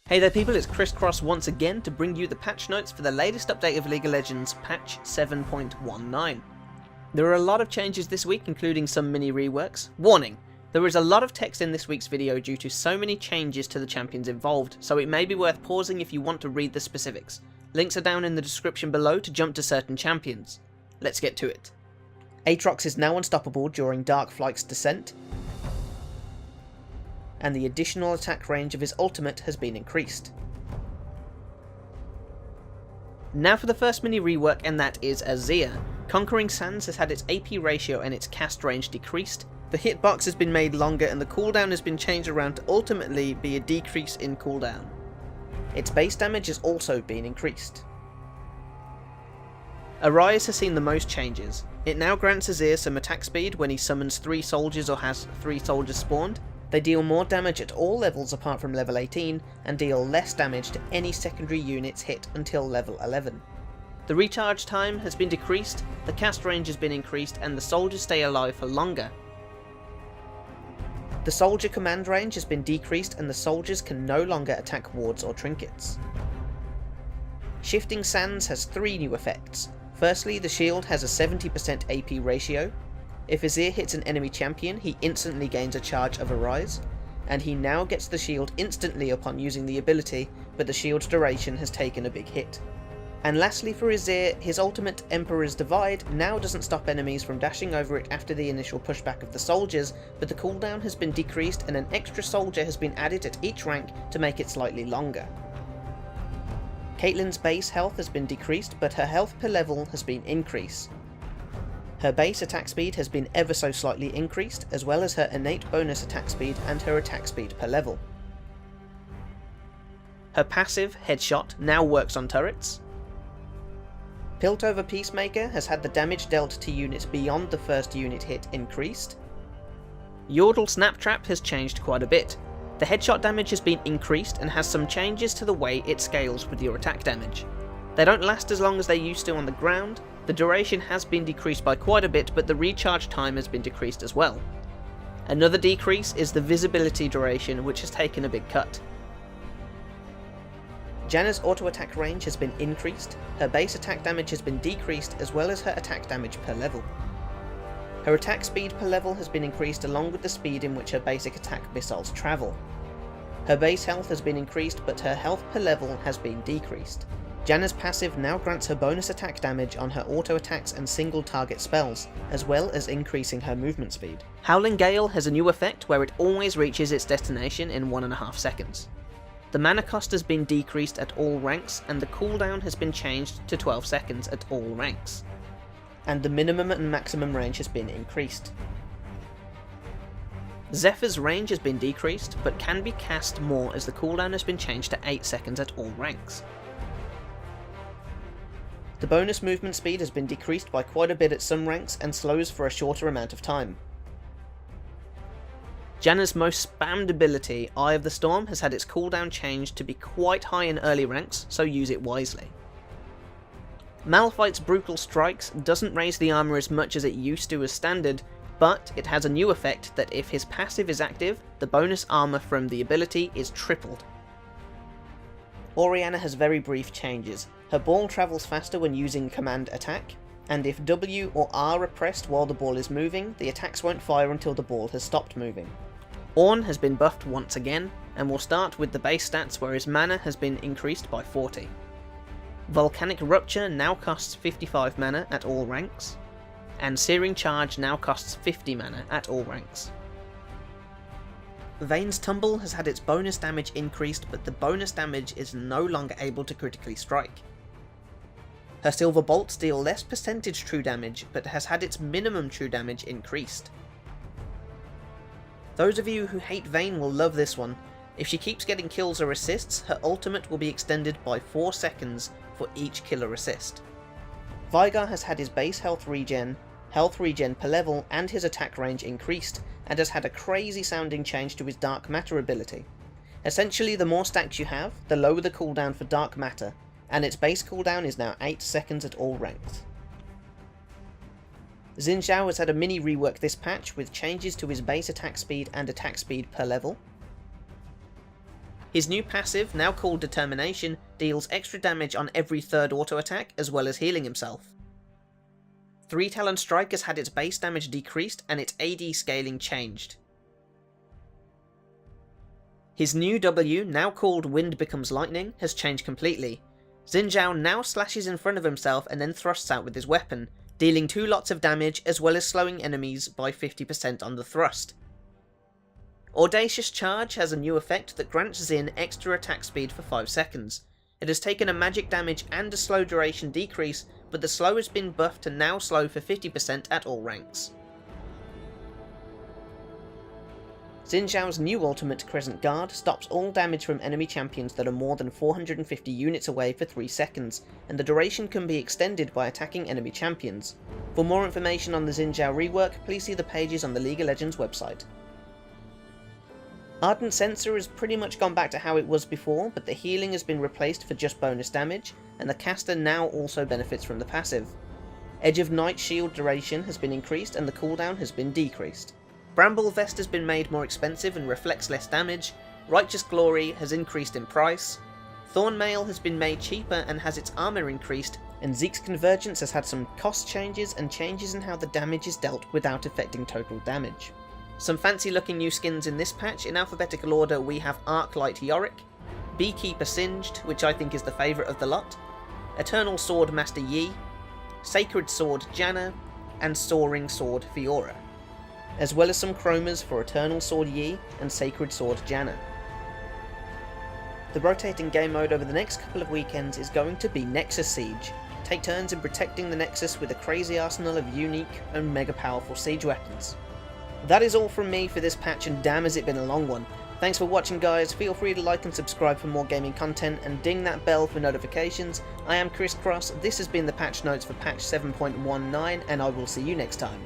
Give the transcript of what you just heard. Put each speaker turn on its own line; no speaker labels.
Hey there people, it's Crisscross once again to bring you the patch notes for the latest update of League of Legends patch 7.19. There are a lot of changes this week, including some mini reworks. Warning! There is a lot of text in this week's video due to so many changes to the champions involved, so it may be worth pausing if you want to read the specifics. Links are down in the description below to jump to certain champions. Let's get to it. Aatrox is now unstoppable during Darkflight's descent, and the additional attack range of his ultimate has been increased. Now for the first mini rework, and that is Azir. Conquering Sands has had its AP ratio and its cast range decreased, the hitbox has been made longer, and the cooldown has been changed around to ultimately be a decrease in cooldown. Its base damage has also been increased. Arise has seen the most changes. It now grants Azir some attack speed when he summons 3 soldiers or has 3 soldiers spawned. They deal more damage at all levels apart from level 18, and deal less damage to any secondary units hit until level 11. The recharge time has been decreased, the cast range has been increased, and the soldiers stay alive for longer. The soldier command range has been decreased, and the soldiers can no longer attack wards or trinkets. Shifting Sands has 3 new effects. Firstly, the shield has a 70% AP ratio. If Azir hits an enemy champion, he instantly gains a charge of Arise, and he now gets the shield instantly upon using the ability, but the shield's duration has taken a big hit. And lastly for Azir, his ultimate Emperor's Divide now doesn't stop enemies from dashing over it after the initial pushback of the soldiers, but the cooldown has been decreased and an extra soldier has been added at each rank to make it slightly longer. Caitlyn's base health has been decreased, but her health per level has been increased. Her base attack speed has been ever so slightly increased, as well as her innate bonus attack speed and her attack speed per level. Her passive, Headshot, now works on turrets. Piltover Peacemaker has had the damage dealt to units beyond the first unit hit increased. Yordle Snap Trap has changed quite a bit. The headshot damage has been increased and has some changes to the way it scales with your attack damage. They don't last as long as they used to on the ground. The duration has been decreased by quite a bit, but the recharge time has been decreased as well. Another decrease is the visibility duration, which has taken a big cut. Janna's auto attack range has been increased, her base attack damage has been decreased, as well as her attack damage per level. Her attack speed per level has been increased along with the speed in which her basic attack missiles travel. Her base health has been increased, but her health per level has been decreased. Janna's passive now grants her bonus attack damage on her auto attacks and single target spells, as well as increasing her movement speed. Howling Gale has a new effect where it always reaches its destination in 1.5 seconds. The mana cost has been decreased at all ranks, and the cooldown has been changed to 12 seconds at all ranks. And the minimum and maximum range has been increased. Zephyr's range has been decreased, but can be cast more as the cooldown has been changed to 8 seconds at all ranks. The bonus movement speed has been decreased by quite a bit at some ranks and slows for a shorter amount of time. Janna's most spammed ability, Eye of the Storm, has had its cooldown changed to be quite high in early ranks, so use it wisely. Malphite's Brutal Strikes doesn't raise the armor as much as it used to as standard, but it has a new effect that if his passive is active, the bonus armor from the ability is tripled. Orianna has very brief changes. Her ball travels faster when using command attack, and if W or R are pressed while the ball is moving, the attacks won't fire until the ball has stopped moving. Ornn has been buffed once again, and will start with the base stats where his mana has been increased by 40. Volcanic Rupture now costs 55 mana at all ranks, and Searing Charge now costs 50 mana at all ranks. Vayne's Tumble has had its bonus damage increased, but the bonus damage is no longer able to critically strike. Her Silver Bolts deal less percentage true damage, but has had its minimum true damage increased. Those of you who hate Vayne will love this one. If she keeps getting kills or assists, her ultimate will be extended by 4 seconds for each kill or assist. Veigar has had his base health regen per level, and his attack range increased, and has had a crazy sounding change to his Dark Matter ability. Essentially, the more stacks you have, the lower the cooldown for Dark Matter, and its base cooldown is now 8 seconds at all ranks. Xin Zhao has had a mini rework this patch with changes to his base attack speed and attack speed per level. His new passive, now called Determination, deals extra damage on every third auto attack as well as healing himself. 3 Talon Strike has had its base damage decreased and its AD scaling changed. His new W, now called Wind Becomes Lightning, has changed completely. Xin Zhao now slashes in front of himself and then thrusts out with his weapon, dealing 2 lots of damage as well as slowing enemies by 50% on the thrust. Audacious Charge has a new effect that grants Xin extra attack speed for 5 seconds. It has taken a magic damage and a slow duration decrease, but the slow has been buffed to now slow for 50% at all ranks. Xin Zhao's new ultimate, Crescent Guard, stops all damage from enemy champions that are more than 450 units away for 3 seconds, and the duration can be extended by attacking enemy champions. For more information on the Xin Zhao rework, please see the pages on the League of Legends website. Ardent Sensor has pretty much gone back to how it was before, but the healing has been replaced for just bonus damage, and the caster now also benefits from the passive. Edge of Night shield duration has been increased and the cooldown has been decreased. Bramble Vest has been made more expensive and reflects less damage, Righteous Glory has increased in price, Thorn Mail has been made cheaper and has its armour increased, and Zeke's Convergence has had some cost changes and changes in how the damage is dealt without affecting total damage. Some fancy looking new skins in this patch. In alphabetical order we have Arclight Yorick, Beekeeper Singed, which I think is the favourite of the lot, Eternal Sword Master Yi, Sacred Sword Janna, and Soaring Sword Fiora, as well as some chromas for Eternal Sword Yi and Sacred Sword Janna. The rotating game mode over the next couple of weekends is going to be Nexus Siege. Take turns in protecting the Nexus with a crazy arsenal of unique and mega powerful siege weapons. That is all from me for this patch, and damn has it been a long one. Thanks for watching guys, feel free to like and subscribe for more gaming content and ding that bell for notifications. I am Chris Cross, this has been the patch notes for patch 7.19 and I will see you next time.